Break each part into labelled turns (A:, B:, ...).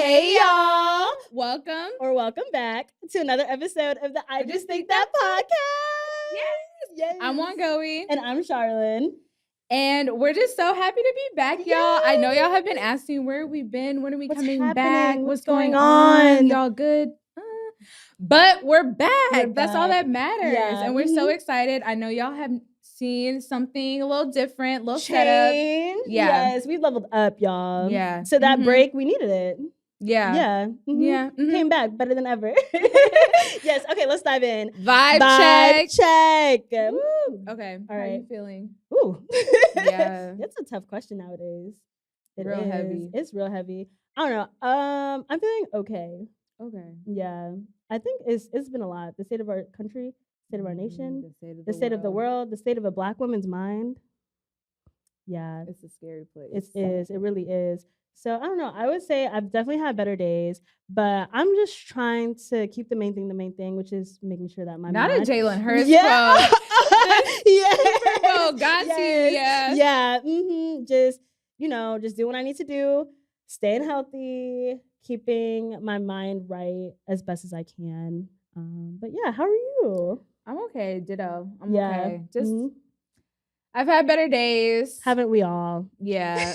A: Hey y'all!
B: Welcome.
A: Or welcome back to another episode of the I Just Think That podcast. Yes.
B: I'm Wangoey.
A: And I'm Charlene.
B: And we're just so happy to be back, y'all. I know y'all have been asking where we've been, when are we coming back, what's going on? Y'all good? But we're back. That's all that matters.
A: Yeah.
B: And we're so excited. I know y'all have seen something a little different, little
A: Change.
B: setup. Yeah.
A: Yes, we leveled up, y'all.
B: Yeah.
A: So that break, we needed it.
B: Yeah.
A: Yeah.
B: Yeah.
A: Came back better than ever. Yes. Okay, let's dive in.
B: Vibe
A: check.
B: Woo. Okay.
A: All
B: How
A: right.
B: are you feeling?
A: Ooh.
B: Yeah.
A: That's a tough question nowadays. It
B: Real
A: is.
B: heavy.
A: It's real heavy. I don't know. I'm feeling okay.
B: Okay.
A: Yeah. I think it's been a lot. The state of our country, state of our nation, the state of the world, the state of a Black woman's mind. Yeah.
B: It's a scary place.
A: It is. It really is. So I don't know. I would say I've definitely had better days, but I'm just trying to keep the main thing, which is making sure that my
B: not
A: mind.
B: a Jalen Hurts
A: Yeah.
B: yeah. Super Bowl got you. Yeah.
A: Yeah. Just just do what I need to do, staying healthy, keeping my mind right as best as I can. But yeah, how are you?
B: I'm okay. Ditto. I'm
A: Yeah.
B: okay. Just I've had better days.
A: Haven't we all?
B: Yeah.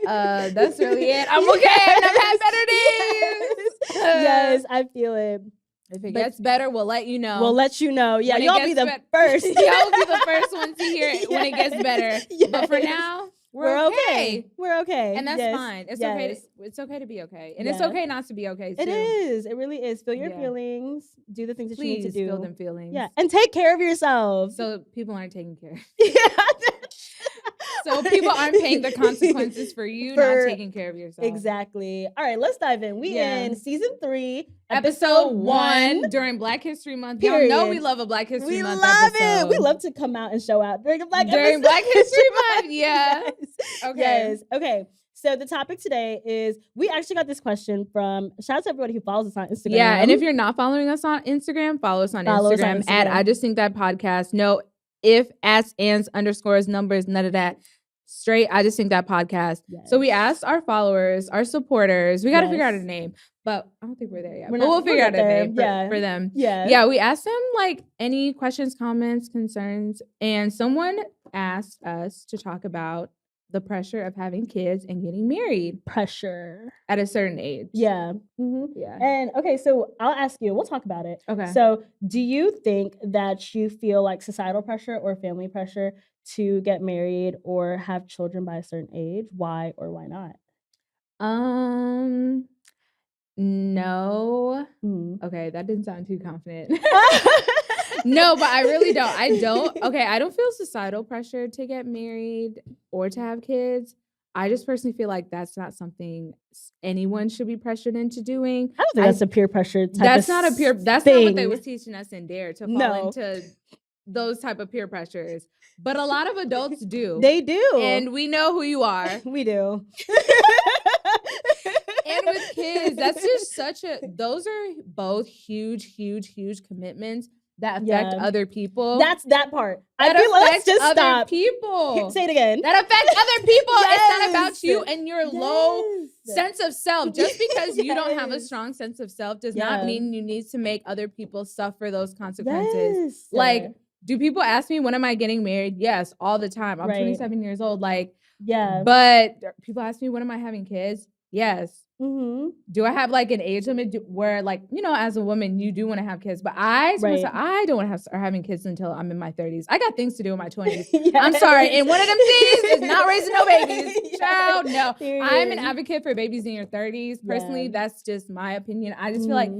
B: That's really it. I'm okay. And I've had better days.
A: Yes, I feel it.
B: If it gets better, we'll let you know.
A: We'll let you know. Yeah,
B: when
A: y'all be the first.
B: Y'all be the first ones to hear it when it gets better.
A: Yes.
B: But for now, we're okay.
A: We're okay.
B: And that's fine. It's okay. It's okay to be okay. And it's okay not to be okay too.
A: It is. It really is. Feel your feelings. Do the things that you need to do.
B: Feel them feelings.
A: Yeah. And take care of yourself.
B: So people aren't taking care.
A: Yeah.
B: So people aren't paying the consequences for you not taking care of yourself.
A: Exactly. All right, let's dive in. We in season 3,
B: episode 1 during Black History Month. Y'all know we love a Black History Month episode.
A: We love it. We love to come out and show out during Black
B: History Month. Yeah.
A: Yes.
B: Okay.
A: Yes. Okay. So the topic today is, we actually got this question from, shout out to everybody who follows us on Instagram.
B: Yeah, and if you're not following us on Instagram, follow us on Instagram at I Just Think That Podcast. No if, ats, ands, underscores, numbers, none of that. Straight, I Just Think That Podcast. Yes. So we asked our followers, our supporters, we got to figure out a name, but I don't think we're there yet. But we'll figure out a name for them. Yeah, we asked them like any questions, comments, concerns, and someone asked us to talk about the pressure of having kids and getting married.
A: Pressure.
B: At a certain age.
A: Yeah.
B: Yeah.
A: And okay, so I'll ask you, we'll talk about it.
B: Okay.
A: So do you think that you feel like societal pressure or family pressure to get married or have children by a certain age? Why or why not?
B: No. Okay, that didn't sound too confident. No, but I really don't. I don't feel societal pressure to get married or to have kids. I just personally feel like that's not something anyone should be pressured into doing.
A: I don't think that's a peer pressure type
B: that's
A: of
B: not what they was teaching us in Dare, to fall into those type of peer pressures. But a lot of adults do.
A: They do.
B: And we know who you are.
A: We do.
B: And with kids, that's just those are both huge commitments that affect other people.
A: That's that part. I feel like let's just
B: other
A: stop.
B: People.
A: Say it again.
B: That affects other people. It's not about you and your low sense of self. Just because you don't have a strong sense of self does not mean you need to make other people suffer those consequences. Like, do people ask me, when am I getting married? Yes, all the time. I'm 27 years old. Like, but people ask me, when am I having kids? Yes. Do I have like an age limit where, like, as a woman, you do want to have kids, but I don't want to start having kids until I'm in my 30s. I got things to do in my 20s. I'm sorry. And one of them things is not raising no babies. Child, no. I'm an advocate for babies in your 30s. Personally, that's just my opinion. I just feel like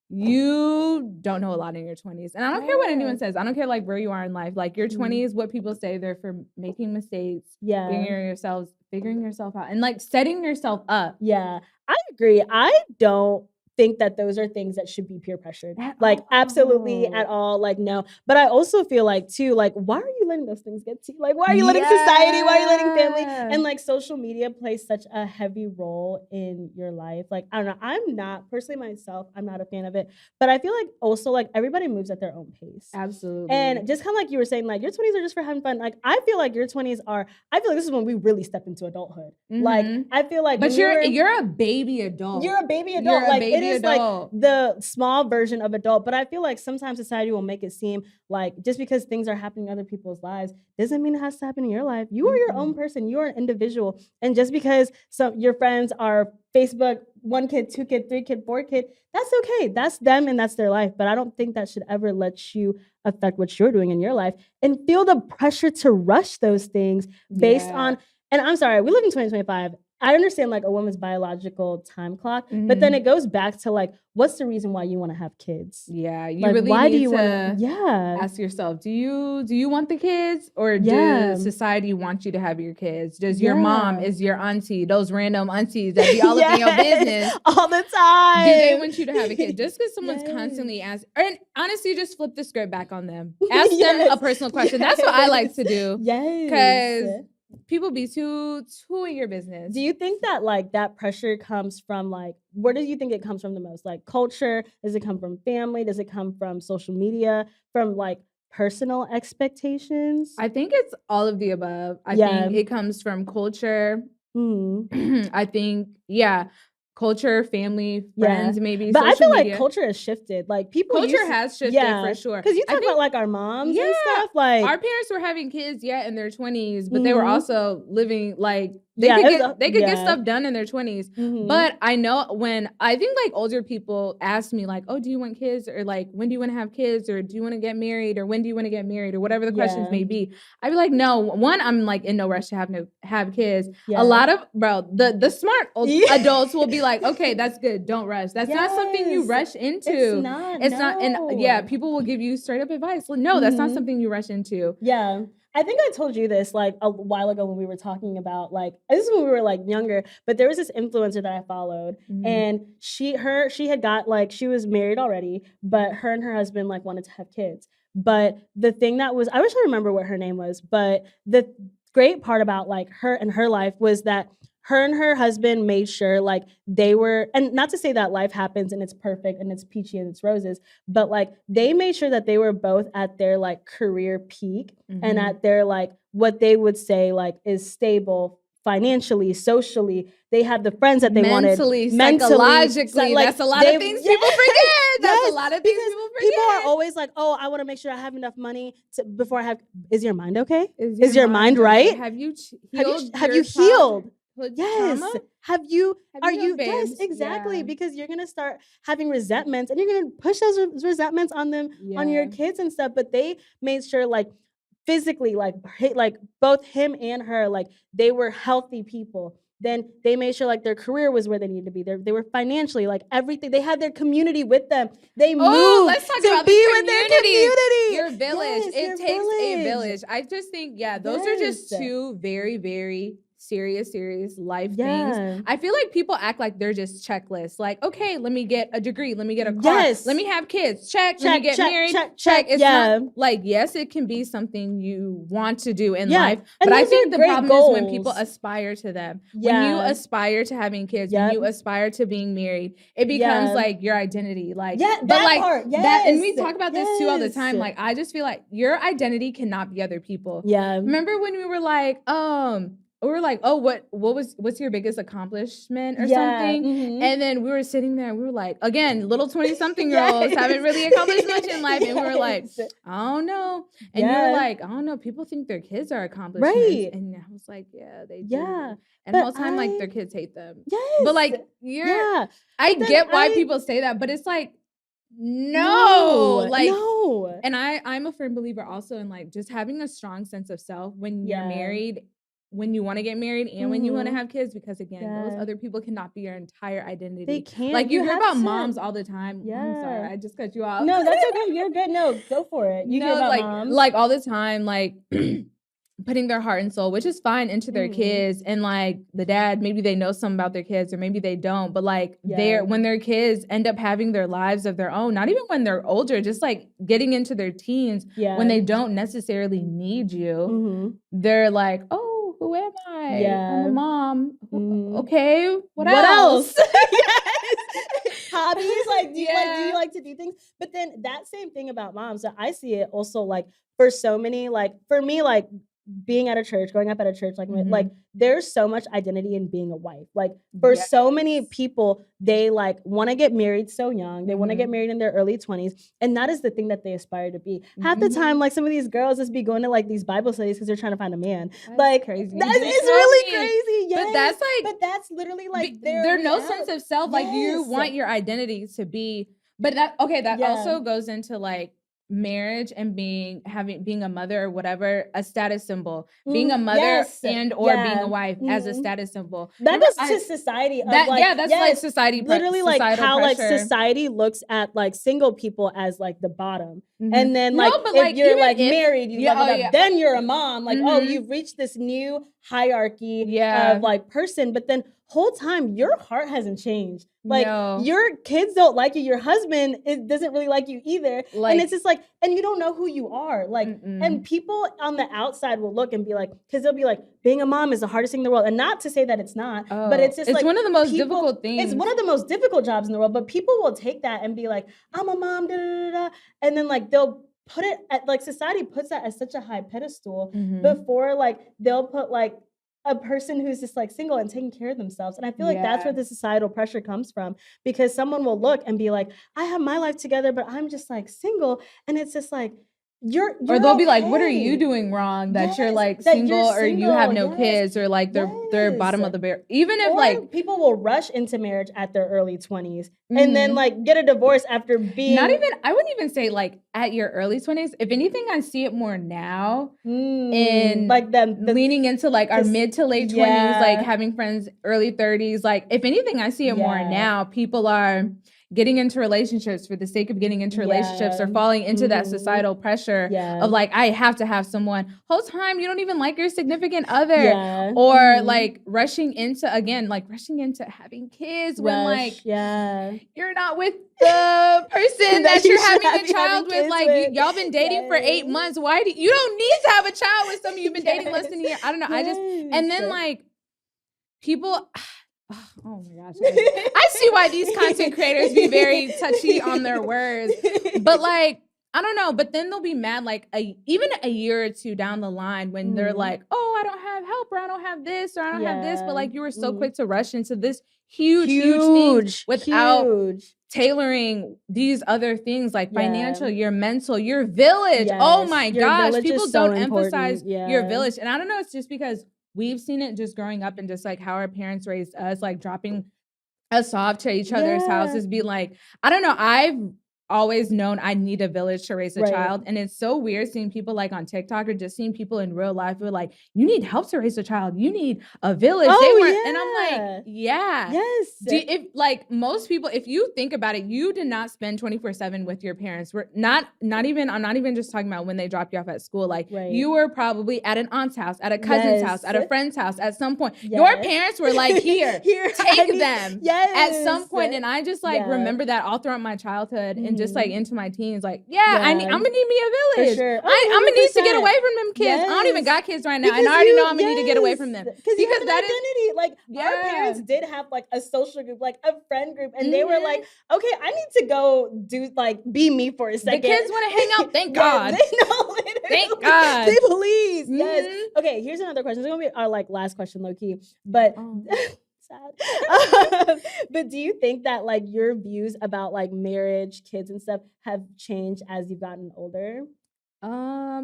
B: you don't know a lot in your 20s. And I don't care what anyone says. I don't care like where you are in life. Like, your 20s, what people say, they're for making mistakes, figuring yourself out, and like setting yourself up.
A: Yeah, I agree. I don't think that those are things that should be peer pressured. Like absolutely at all. Like no. But I also feel like too, like why are you letting those things get to you? Like why are you letting society? Why are you letting family? And like social media plays such a heavy role in your life. Like I don't know. I'm not personally myself. I'm not a fan of it. But I feel like also like everybody moves at their own pace.
B: Absolutely.
A: And just kind of like you were saying, like your 20s are just for having fun. Like I feel like your 20s are. I feel like this is when we really step into adulthood. Like I feel like,
B: but you're a baby adult.
A: You're a baby adult. You're like it is adult. Like the small version of adult. But I feel like sometimes society will make it seem like just because things are happening in other people's lives doesn't mean it has to happen in your life. You are your own person. You are an individual. And just because your friends are Facebook 1 kid, 2 kid, 3 kid, 4 kid, that's okay. That's them and that's their life. But I don't think that should ever let you affect what you're doing in your life and feel the pressure to rush those things based on. And I'm sorry, we live in 2025. I understand like a woman's biological time clock, but then it goes back to like, what's the reason why you want to have kids?
B: Yeah, you
A: like,
B: really
A: why
B: need
A: do you
B: to
A: ask
B: yourself, do you want the kids, or does society want you to have your kids? Does your mom, is your auntie, those random aunties that be all up in your business
A: all the time?
B: Do they want you to have a kid? Just because someone's constantly asking, and honestly, just flip the script back on them. Ask them a personal question. That's what I like to do. Because people be too in your business.
A: Do you think that like that pressure comes from like, where do you think it comes from the most? Like culture? Does it come from family? Does it come from social media? From like personal expectations?
B: I think it's all of the above. I think it comes from culture. I think, culture, family, friends, maybe.
A: But I feel
B: media.
A: Like culture has shifted. Like
B: culture has shifted for sure.
A: Because you talk about like our moms and stuff. Like
B: our parents were having kids, in their 20s, but they were also living like they could get stuff done in their 20s. But I know when I think like older people ask me like, oh, do you want kids? Or like, when do you want to have kids? Or do you want to get married? Or when do you want to get married? Or whatever the questions may be. I'd be like, no, one, I'm like in no rush to have kids. A lot of the smart adults will be like, okay, that's good. Don't rush. That's not something you rush into. It's not. And people will give you straight up advice. Like, no, that's not something you rush into.
A: Yeah. I think I told you this like a while ago when we were talking about like, this is when we were like younger, but there was this influencer that I followed and she had got like, she was married already, but her and her husband like wanted to have kids. But the thing that was, I wish I remember what her name was, but the great part about like her and her life was that her and her husband made sure like they were, and not to say that life happens and it's perfect and it's peachy and it's roses, but like they made sure that they were both at their like career peak and at their like what they would say like is stable financially, socially. They had the friends that they wanted.
B: Mentally, psychologically. Like, that's a lot of things people forget. That's a lot of things people forget.
A: People are always like, oh, I want to make sure I have enough money before I have, is your mind okay? Is your mind right?
B: Have you
A: healed?
B: Yes.
A: Are you yes, exactly. Because you're gonna start having resentments and you're gonna push those resentments on them on your kids and stuff. But they made sure like physically, like both him and her, like they were healthy people. Then they made sure like their career was where they needed to be. They were financially, like everything. They had their community with them. They moved
B: let's talk
A: to
B: about
A: be
B: the
A: with their community.
B: Your village. It takes a village. I just think, those are just two very, very serious life things. I feel like people act like they're just checklists. Like, okay, let me get a degree. Let me get a car. Let me have kids. Check. Let me get married. Check. It's not like, yes, it can be something you want to do in life. But I think the problem is when people aspire to them. When you aspire to having kids, when you aspire to being married, it becomes like your identity. Like, but like
A: part.
B: That, and we talk about this too all the time. Like, I just feel like your identity cannot be other people. Remember when we were like, we were like, oh, what's your biggest accomplishment or something? And then we were sitting there and we were like, again, little 20-something-year-olds haven't really accomplished much in life. And we were like, I don't know. And you were like, I don't know. People think their kids are accomplishments. Right. And I was like, yeah, they do. Yeah. And the whole time, like, their kids hate them. Yes. But like, I get why people say that, but it's like, no. And I'm a firm believer also in like just having a strong sense of self when you're married, when you want to get married and when you want to have kids, because again, those other people cannot be your entire identity.
A: They can't.
B: Like you hear about moms all the time. I'm sorry, I just cut you off.
A: No, that's okay. You're good. No, go for it. You hear about moms.
B: Like all the time, like putting their heart and soul, which is fine, into their kids. And like the dad, maybe they know something about their kids or maybe they don't, but like when their kids end up having their lives of their own, not even when they're older, just like getting into their teens, when they don't necessarily need you, they're like, oh, who am I? I'm a mom. Okay, what else?
A: Hobbies, like do you like to do things? But then that same thing about moms, so I see it also like for so many, like for me, like being at a church, growing up at a church, like there's so much identity in being a wife. Like for so many people, they like want to get married so young. They want to get married in their early 20s. And that is the thing that they aspire to be. Half the time, like some of these girls just be going to like these Bible studies because they're trying to find a man.
B: That's
A: like
B: crazy.
A: That is really crazy. Yes.
B: But
A: that's literally like
B: there's no sense of self. Like you want your identity to be, but that also goes into like marriage and being a mother or whatever, a status symbol. Being a mother and or being a wife as a status symbol.
A: That goes to society.
B: Like society.
A: Literally like how pressure. Like society looks at like single people as like the bottom. And then like if you're like married, you level up, then you're a mom. Like, oh, you've reached this new hierarchy of like person, but then whole time your heart hasn't changed. Like your kids don't like you, your husband doesn't really like you either. Like, and it's just like, and you don't know who you are. Like, and people on the outside will look and be like, because they'll be like, being a mom is the hardest thing in the world. And not to say that it's not, but it's just like
B: one of the most difficult things.
A: It's one of the most difficult jobs in the world. But people will take that and be like, I'm a mom, da da da da, and then like they'll put it at like society puts that as such a high pedestal before like they'll put like a person who's just like single and taking care of themselves. And I feel like that's where the societal pressure comes from, because someone will look and be like, I have my life together, but I'm just like single. And it's just like, you're or
B: they'll be like, what are you doing wrong that you're like single or you have no kids or like they're bottom of the barrel. Even if like
A: people will rush into marriage at their early 20s and then like get a divorce after being
B: I wouldn't even say like at your early 20s. If anything, I see it more now in like the leaning into like our mid to late 20s, like having friends early 30s. Like if anything, I see it more now. People are getting into relationships for the sake of getting into relationships or falling into that societal pressure of like, I have to have someone. Whole time you don't even like your significant other or like rushing into having kids when like you're not with the person that you're having a child with. Like y'all been dating for 8 months. Why do you don't need to have a child with someone you've been dating less than a year? I don't know. And then like people, oh my gosh. I see why these content creators be very touchy on their words. But like, I don't know. But then they'll be mad like even a year or two down the line when they're like, oh, I don't have help or I don't have this or I don't have this. But like you were so quick to rush into this huge thing without tailoring these other things like financial, your mental, your village. Oh my gosh. People don't emphasize your village. And I don't know, it's just because we've seen it just growing up and just like how our parents raised us, like dropping us off to each other's houses, be like, I don't know. I've always known I need a village to raise a child. And it's so weird seeing people like on TikTok or just seeing people in real life who are like, you need help to raise a child. You need a village. And I'm like, if like most people, if you think about it, you did not spend 24/7 with your parents. I'm not even just talking about when they dropped you off at school. Like you were probably at an aunt's house, at a cousin's house, at a friend's house at some point. Your parents were like, here, take them at some point. And I just like remember that all throughout my childhood and just like into my teens, like I'm gonna need me a village.
A: Sure.
B: I'm gonna need to get away from them kids. I don't even got kids right now, and I already know I'm gonna need to get away from them
A: because that identity. Like our parents did have like a social group, like a friend group, and they were like, okay, I need to go do like be me for a second.
B: The kids want to hang out. Thank God.
A: They know.
B: Thank God.
A: They please. Yes. Okay. Here's another question. It's gonna be our like last question, low key, but. But do you think that like your views about like marriage, kids and stuff have changed as you've gotten older?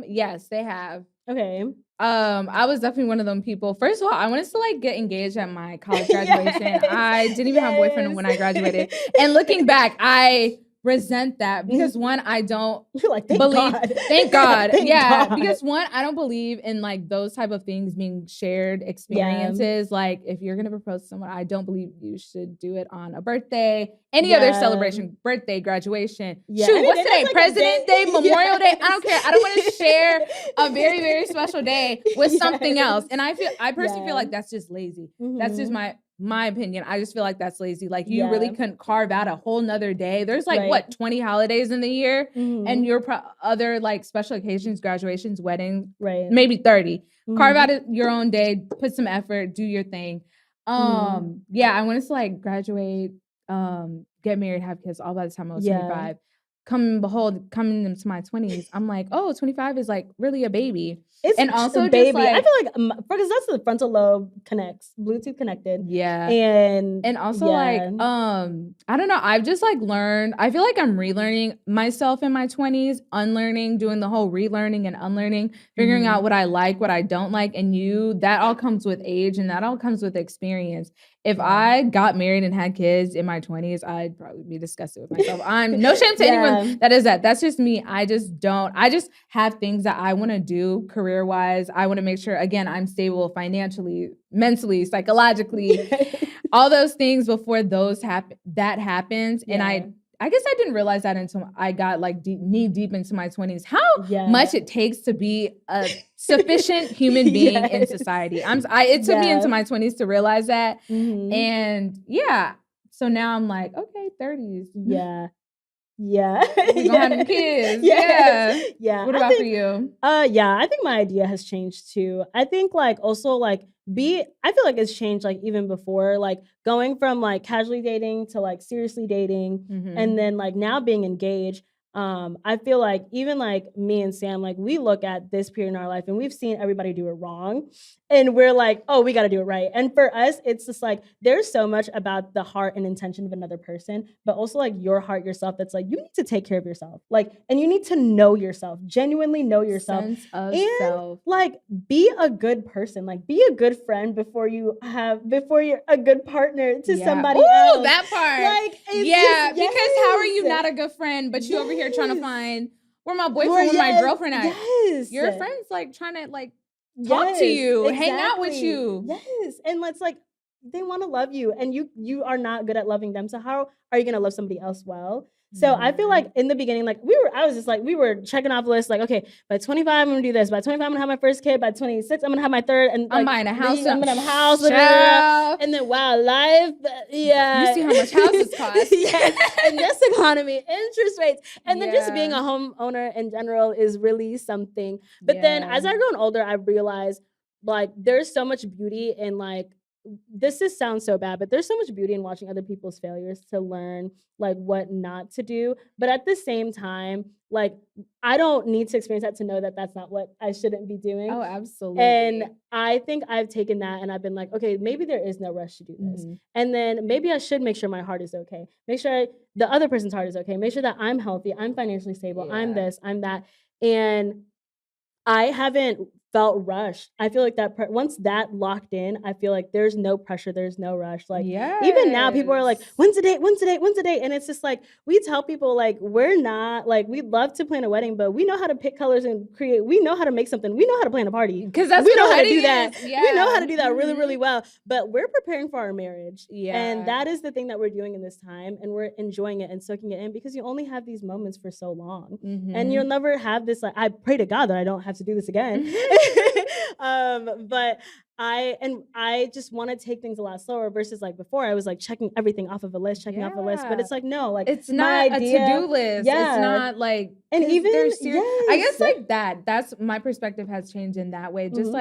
B: Yes, they have.
A: Okay.
B: I was definitely one of them people. First of all, I wanted to like get engaged at my college graduation. I didn't even have a boyfriend when I graduated. And looking back, I resent that because one, I don't
A: You're thank
B: believe.
A: God.
B: Thank God,
A: Thank
B: yeah.
A: God.
B: Because one, I don't believe in those type of things being shared experiences.
A: Yeah.
B: Like if you're gonna propose to someone, I don't believe you should do it on a birthday, any other celebration, birthday, graduation. Shoot, what's today? President's Day, Memorial Day. I don't care. I don't want to share a very, very special day with something else. And I personally feel like that's just lazy. That's just my opinion. I just feel like that's lazy. Like you really couldn't carve out a whole nother day. There's 20 holidays in the year, and your other special occasions, graduations, weddings, maybe 30. Carve out your own day, put some effort, do your thing. Yeah, I wanted to graduate, get married, have kids all by the time I was 25. Coming into my 20s, I'm like, oh, 25 is really a baby.
A: It's
B: and also
A: a baby.
B: I
A: feel because that's the frontal lobe connects, Bluetooth connected.
B: Yeah.
A: And
B: also I don't know. I've just learned. I feel like I'm relearning myself in my 20s, unlearning, doing the whole relearning and unlearning, figuring out what I like, what I don't like. And that all comes with age and that all comes with experience. If I got married and had kids in my 20s, I'd probably be disgusted with myself. I'm no shame to anyone that is that. That's just me. I just have things that I want to do career-wise. I want to make sure, again, I'm stable financially, mentally, psychologically, all those things before that happens. And I guess I didn't realize that until I got knee deep into my 20s, how much it takes to be a sufficient human being in society. It took me into my 20s to realize that. And so now I'm like, okay, 30s.
A: Yeah.
B: We're gonna have kids. Yeah. What about for you?
A: I think my idea has changed too. I think also I feel like it's changed even before, going from casually dating to seriously dating, and then now being engaged. I feel like even me and Sam, we look at this period in our life and we've seen everybody do it wrong. And we're like, oh, we got to do it right. And for us, it's just there's so much about the heart and intention of another person, but also your heart yourself. That's you need to take care of yourself. And you need to know yourself, genuinely know yourself.
B: Sense of
A: and
B: self.
A: Be a good person, be a good friend before you're a good partner to somebody else.
B: That part. Because how are you not a good friend, but you over here trying to find where my boyfriend, where my girlfriend at?
A: Yes.
B: Your friends trying to talk to you, hang out with you.
A: Yes. And they want to love you and you are not good at loving them. So how are you going to love somebody else well? So I feel in the beginning, we were checking off lists, okay, by 25, I'm going to do this. By 25, I'm going to have my first kid. By 26, I'm going to have my third. And
B: I'm buying a house.
A: I'm going to have a house. And then, life. Yeah.
B: You see how much houses cost.
A: And this economy, interest rates. And then just being a homeowner in general is really something. But then as I've grown older, I've realized, there's so much beauty in, sounds so bad, but there's so much beauty in watching other people's failures to learn what not to do. But at the same time, I don't need to experience that to know that that's not what I shouldn't be doing.
B: Oh, absolutely.
A: And I think I've taken that and I've been okay, maybe there is no rush to do this. And then maybe I should make sure my heart is okay. Make sure the other person's heart is okay. Make sure that I'm healthy, I'm financially stable, I'm this, I'm that. And I haven't felt rushed. I feel that once that locked in, I feel there's no pressure, there's no rush. Even now, people are when's the date? When's the date? When's the date? And it's just we tell people we're not we'd love to plan a wedding, but we know how to pick colors and create. We know how to make something. We know how to plan a party
B: because that's
A: we know how to do that.
B: Yeah.
A: We know how to do that really, really well. But we're preparing for our marriage, and that is the thing that we're doing in this time, and we're enjoying it and soaking it in because you only have these moments for so long, and you'll never have this. I pray to God that I don't have to do this again. But I just want to take things a lot slower versus before I was checking everything off of a list, checking off a list. But it's no,
B: it's not a to-do list.
A: Yeah.
B: It's not
A: and even
B: I guess that's my perspective has changed in that way. Just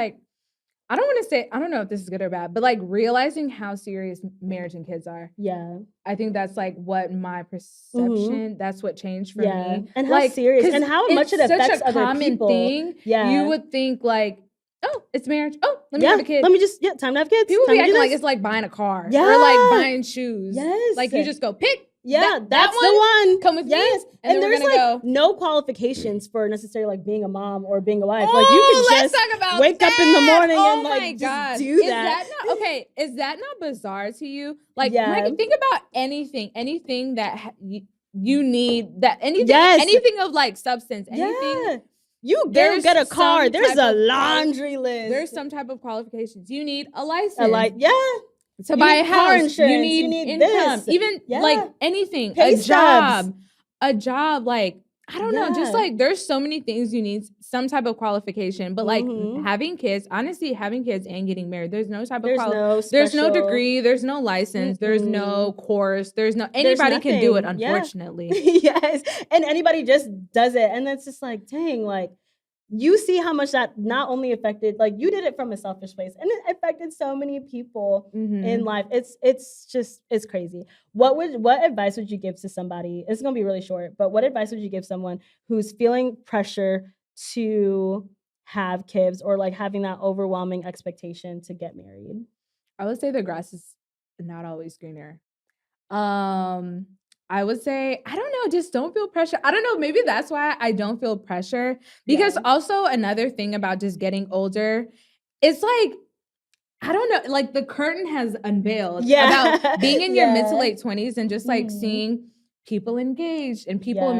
B: I don't want to say, I don't know if this is good or bad, but realizing how serious marriage and kids are.
A: Yeah.
B: I think that's what my perception, that's what changed for me.
A: And how serious and how much it affects other people.
B: Thing. Yeah. You would think oh, it's marriage. Oh, let me have a kid.
A: Let me just, time to have kids.
B: People be acting it's buying a car.
A: Yeah.
B: Or buying shoes.
A: Yes.
B: You just go pick.
A: Yeah, that's the one.
B: Come with me.
A: And there's no qualifications for necessarily being a mom or being a wife.
B: Oh,
A: you can just wake up in the morning and just do that.
B: Is that not bizarre to you? Think about anything that you need that anything of like substance, anything.
A: You get a car. There's a laundry list.
B: There's some type of qualifications. You need a license. To buy a house, you need income. This. Even like anything, a job, like, I don't know, just like there's so many things you need some type of qualification, but like having kids, honestly, having kids and getting married, there's no type of there's no degree, there's no license, there's no course, anybody can do it, unfortunately.
A: Yes, and anybody just does it, and it's just like, dang, like you see how much that not only affected, like you did it from a selfish place, and it affected so many people in life. It's crazy. What advice would you give to somebody? It's gonna be really short, but what advice would you give someone who's feeling pressure to have kids or like having that overwhelming expectation to get married?
B: I would say the grass is not always greener. I would say, I don't know, just don't feel pressure. I don't know, maybe that's why I don't feel pressure. Because also another thing about just getting older, it's like, I don't know, like the curtain has unveiled about being in your mid to late 20s and just like seeing people engaged and people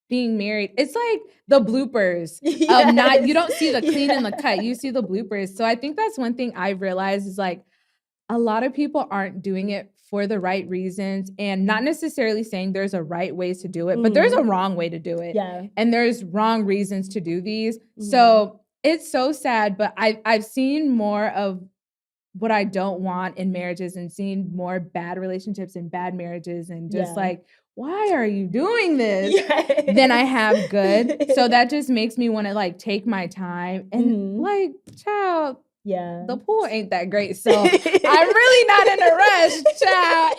B: being married. It's like the bloopers of you don't see the clean and the cut, you see the bloopers. So I think that's one thing I've realized is like, a lot of people aren't doing it for the right reasons, and not necessarily saying there's a right ways to do it, but there's a wrong way to do it. And there's wrong reasons to do these. So it's so sad, but I've seen more of what I don't want in marriages and seen more bad relationships and bad marriages and just like, why are you doing this? Than I have good. So that just makes me want to like take my time and like, child, the pool ain't that great, so I'm really not in a rush, child.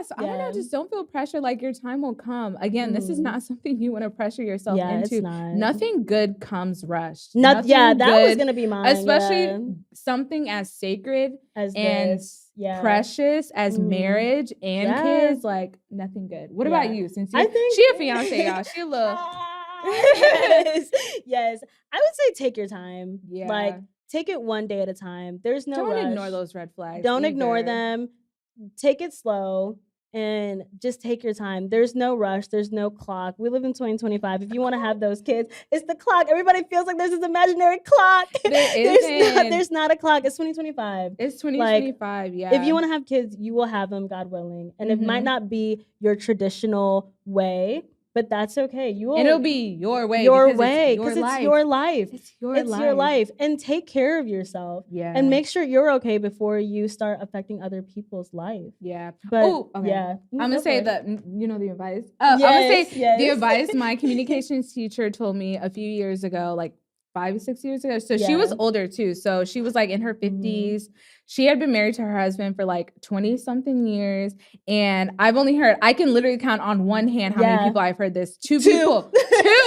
B: So I don't know, just don't feel pressure, like your time will come. Again, this is not something you want to pressure yourself into. It's not. Nothing good comes rushed.
A: That was gonna be mine.
B: Especially something as sacred as precious as marriage and kids, like nothing good. What about you? Since she a fiance, y'all. She a little
A: yes. I would say take your time. Like take it one day at a time. There's no rush.
B: Don't ignore those red flags.
A: Don't ignore them. Take it slow and just take your time. There's no rush. There's no clock. We live in 2025. If you want to have those kids, it's the clock. Everybody feels like there's this imaginary clock. There's not a clock. It's 2025.
B: It's 2025,
A: If you want to have kids, you will have them, God willing. And it might not be your traditional way, but that's okay.
B: It'll be your way.
A: Because it's your life. It's your life. And take care of yourself. And make sure you're okay before you start affecting other people's life. But I'm
B: gonna say that, you know, the advice. I'm gonna say the advice my communications teacher told me a few years ago, like 5 or 6 years ago. So she was older too. So she was like in her 50s. She had been married to her husband for like 20 something years. And I've only heard, I can literally count on one hand how many people I've heard this. Two people.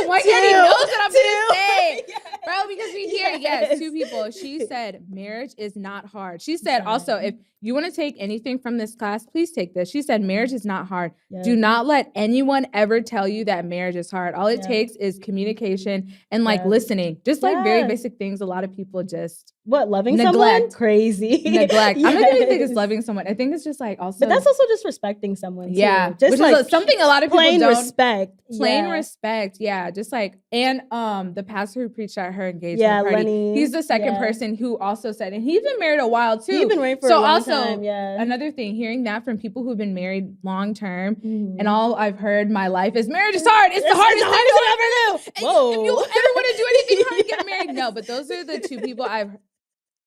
B: Why can't he knows what I'm gonna say? Bro, because we hear, 2 people. She said, marriage is not hard. She said also, if you want to take anything from this class, please take this. She said, marriage is not hard. Do not let anyone ever tell you that marriage is hard. All it takes is communication and like listening. Just like very basic things a lot of people just
A: loving someone? Crazy.
B: Neglect. I'm not even think it's loving someone. I think it's just like also.
A: But that's also just respecting someone too.
B: Just
A: which
B: like is something a lot of people
A: plain
B: don't.
A: Respect.
B: Plain respect. Yeah. Just like, and the pastor who preached at her engagement party. Lenny. He's the second person who also said, and he's been married a while too.
A: He's been married for a long time.
B: Another thing, hearing that from people who've been married long term, and all I've heard my life is marriage is hard. It's the hardest thing you'll ever do.
A: Whoa.
B: If you ever want to do anything hard, get married. No, but those are the 2 people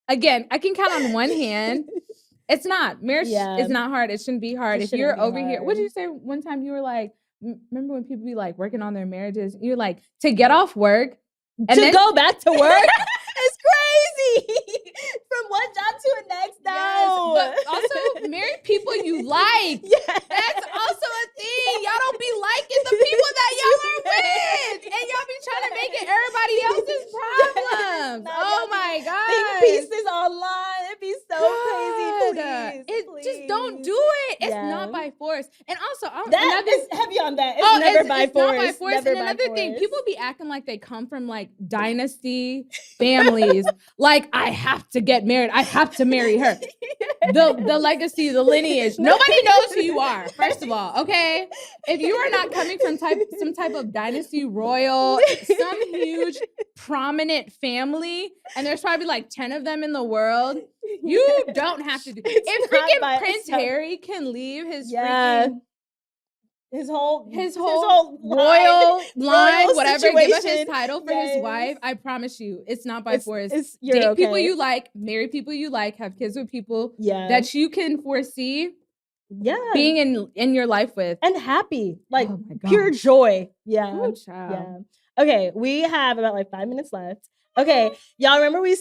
B: Again, I can count on one hand. It's not. Marriage is not hard. It shouldn't be hard. If you're over here, what did you say one time? You were like, remember when people be like working on their marriages? You're like, to get off work.
A: And then go back to work? It's crazy. From one job to the next. No.
B: But also, married people you like. That's also a thing. Y'all don't be liking the people that y'all are with. And y'all be trying to make it everybody else's problems. Oh my God.
A: Think pieces online. It'd be so crazy. Please.
B: just don't do it. It's not by force. And also,
A: that is heavy on that. It's never by force.
B: Not by force. And another thing, people be acting like they come from like dynasty families. Like, I have to get married. I have to marry her. The legacy, the lineage. Nobody knows who you are, first of all, okay? If you are not coming from some type of dynasty, royal, some huge prominent family, and there's probably like 10 of them in the world, you don't have to do. If freaking Prince Harry can leave his freaking his whole royal line, whatever, situation. Give up his title for his wife, I promise you, it's not by force. Date people you like, marry people you like, have kids with people that you can foresee being in your life with.
A: And happy. Like, pure joy. Okay, we have about like 5 minutes left. Okay, y'all remember we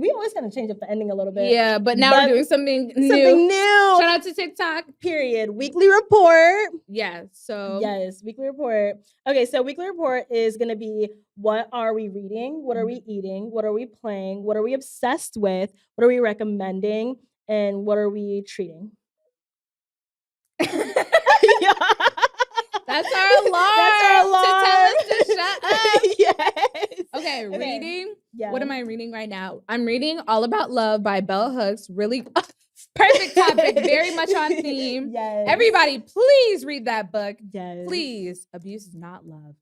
A: always kind of change up the ending a little bit.
B: Yeah, but now we're doing something new. Shout out to TikTok.
A: Period. Weekly report.
B: Yeah, so.
A: Yes, weekly report. Okay, so weekly report is going to be, what are we reading? What are we eating? What are we playing? What are we obsessed with? What are we recommending? And what are we treating?
B: That's our alarm. To tell us to shut up.
A: Yes.
B: Okay, reading. Yeah. What am I reading right now? I'm reading All About Love by Bell Hooks. Really perfect topic. Very much on theme.
A: Yes.
B: Everybody, please read that book.
A: Yes.
B: Please. Abuse is not love.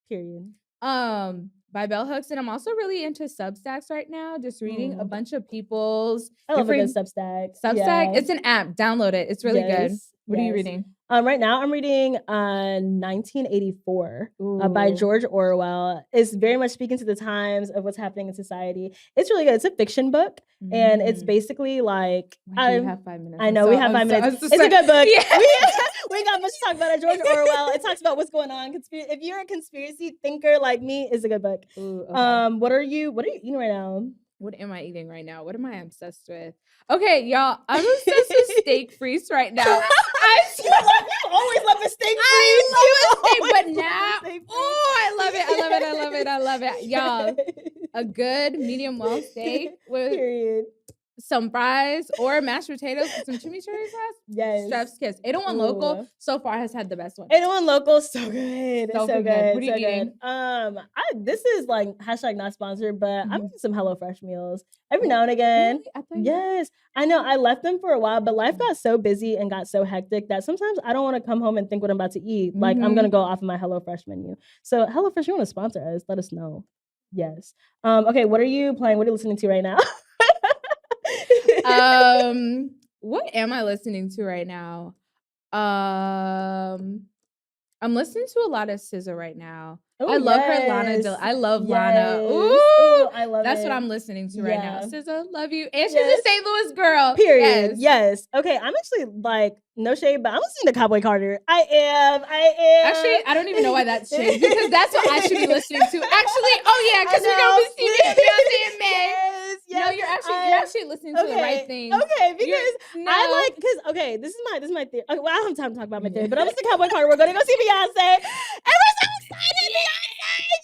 A: Period.
B: By Bell Hooks. And I'm also really into Substacks right now. Just reading a bunch of people's.
A: I love a good Substack.
B: Substack. It's an app. Download it. It's really good. What are you reading?
A: Right now, I'm reading 1984 by George Orwell. It's very much speaking to the times of what's happening in society. It's really good. It's a fiction book, and it's basically like...
B: we have 5 minutes.
A: I know, we have 5 minutes. It's a good book. Yeah. We got much to talk about it. George Orwell. It talks about what's going on. If you're a conspiracy thinker like me, it's a good book.
B: Ooh, okay.
A: What are you eating right now?
B: What am I eating right now? What am I obsessed with? Okay, y'all, I'm obsessed with steak frites right now.
A: You always love a steak frites.
B: I love a steak, but now, I love it. I love it. Y'all, a good medium well steak with some fries or mashed potatoes with some chimichurri sauce.
A: Yes.
B: Chef's kiss. 801 Local so far has had the best one.
A: 801 Local, so good. So good.
B: What are you eating?
A: This is like # not sponsored, but I'm eating some HelloFresh meals every now and again.
B: Really?
A: Yes. I know I left them for a while, but life got so busy and got so hectic that sometimes I don't want to come home and think what I'm about to eat. Like, I'm going to go off of my HelloFresh menu. So HelloFresh, you want to sponsor us? Let us know. Yes. Okay, what are you playing? What are you listening to right now?
B: What am I listening to right now? I'm listening to a lot of SZA right now.
A: Ooh,
B: I love her Lana. I love Lana. Ooh,
A: I love
B: that's
A: it.
B: what I'm listening to right now. SZA, love you. And she's a St. Louis girl.
A: Period. Yes. Okay, I'm actually like, no shade, but I'm listening to Cowboy Carter. I am.
B: Actually, I don't even know why that's changed, because that's what I should be listening to. Actually, because we're gonna be seeing Beyonce in May.
A: Yes.
B: No, you're actually listening to the right thing.
A: Okay, because I like, this is my theory. Okay, well, I don't have time to talk about my theory, but I'm listening to Cowboy Carter. We're gonna go see Beyonce. And we're so excited. Beyonce.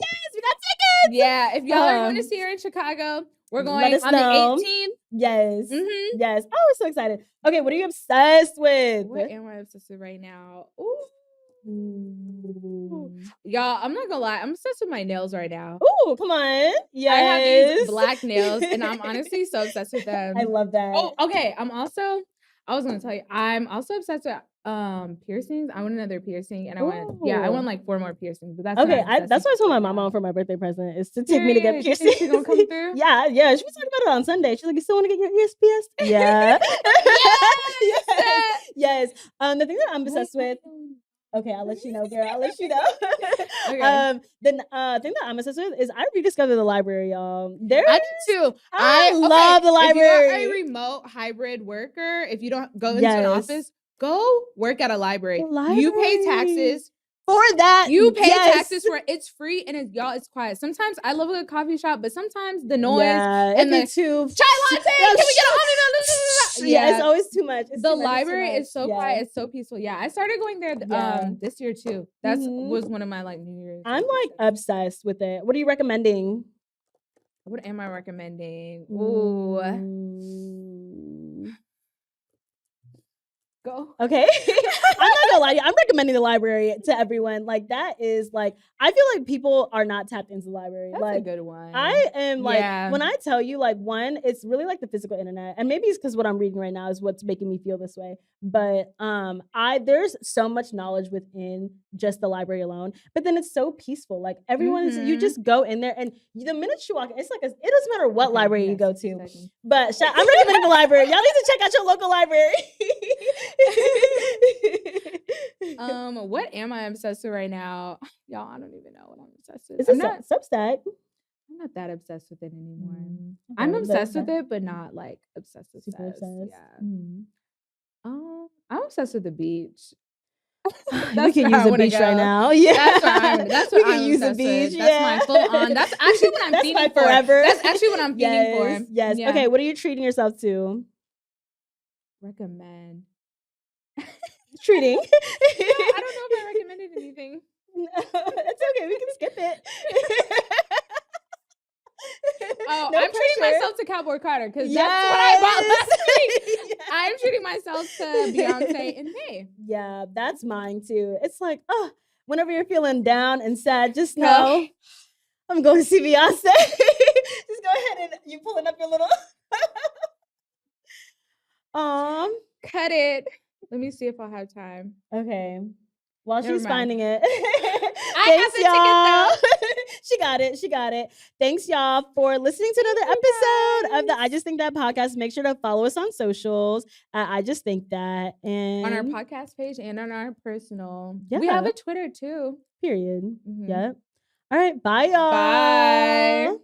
A: Yes, we got tickets.
B: Yeah, if y'all are going to see her in Chicago, we're going on the 18th.
A: Yes. Yes. Oh, we're so excited. Okay, what are you obsessed with?
B: What am I obsessed with right now? Ooh. Y'all, I'm not gonna lie, I'm obsessed with my nails right now.
A: Ooh, come on. Yes.
B: I have these black nails and I'm honestly so obsessed with them.
A: I love that.
B: Oh, okay. I was gonna tell you, I'm also obsessed with piercings. I want another piercing, and I want like 4 more piercings. But that's
A: okay. That's what I told my mom for my birthday present is to take me to get piercings.
B: She gonna come through?
A: Yeah. She was talking about it on Sunday. She's like, "You still want to get your ears pierced?" Yeah. Yes. The thing that I'm obsessed with. Okay, I'll let you know, girl. I'll let you know.
B: Okay.
A: The thing that I'm obsessed with is I rediscovered the library, y'all.
B: I do too.
A: I love the library.
B: If you're a remote hybrid worker, if you don't go into an office, go work at a library. You pay taxes
A: for that.
B: You pay taxes for it. It's free and it's quiet. Sometimes I love a good coffee shop, but sometimes the noise and the chai latte. Can we get a
A: Yeah, it's always too much.
B: The library is so quiet. It's so peaceful. Yeah, I started going there this year too. That was one of my like New Year's.
A: I'm like obsessed with it. What are you recommending?
B: What am I recommending? Ooh. Go.
A: Okay. I'm not gonna lie to you. I'm recommending the library to everyone. Like that is like, I feel like people are not tapped into the library.
B: That's
A: like
B: a good one.
A: I am like, when I tell you like one, it's really like the physical internet. And maybe it's because what I'm reading right now is what's making me feel this way. But there's so much knowledge within just the library alone. But then it's so peaceful. Like everyone is, you just go in there and the minute you walk in, it's like, it doesn't matter what library you go to. But I'm recommending the library. Y'all need to check out your local library.
B: What am I obsessed with right now? Y'all, I don't even know what I'm obsessed with.
A: It's not Substack.
B: I'm not that obsessed with it anymore. I'm obsessed with it, but not like obsessed. Yeah. I'm obsessed with the beach.
A: We can use a beach right now. Yeah,
B: that's what I'm use the beach. That's my full on. That's actually what I'm feeding for. Forever. That's actually what I'm feeding for.
A: Yes. Yeah. Okay. What are you treating yourself to?
B: Recommend.
A: Treating.
B: No, I don't know if I recommended anything.
A: No, it's okay. We can skip it.
B: I'm treating myself to Cowboy Carter because that's what I bought last week. I'm treating myself to Beyonce in May.
A: Yeah, that's mine too. It's like, whenever you're feeling down and sad, just know I'm going to see Beyonce. Just go ahead and you pulling up your little.
B: Cut it. Let me see if I have time.
A: Okay. While she's finding it.
B: I have the ticket
A: though. She got it. Thanks, y'all, for listening to another episode of the I Just Think That podcast. Make sure to follow us on socials. I Just Think That. And
B: on our podcast page and on our personal. Yeah. We have a Twitter too.
A: Period. Yep. All right. Bye, y'all.
B: Bye.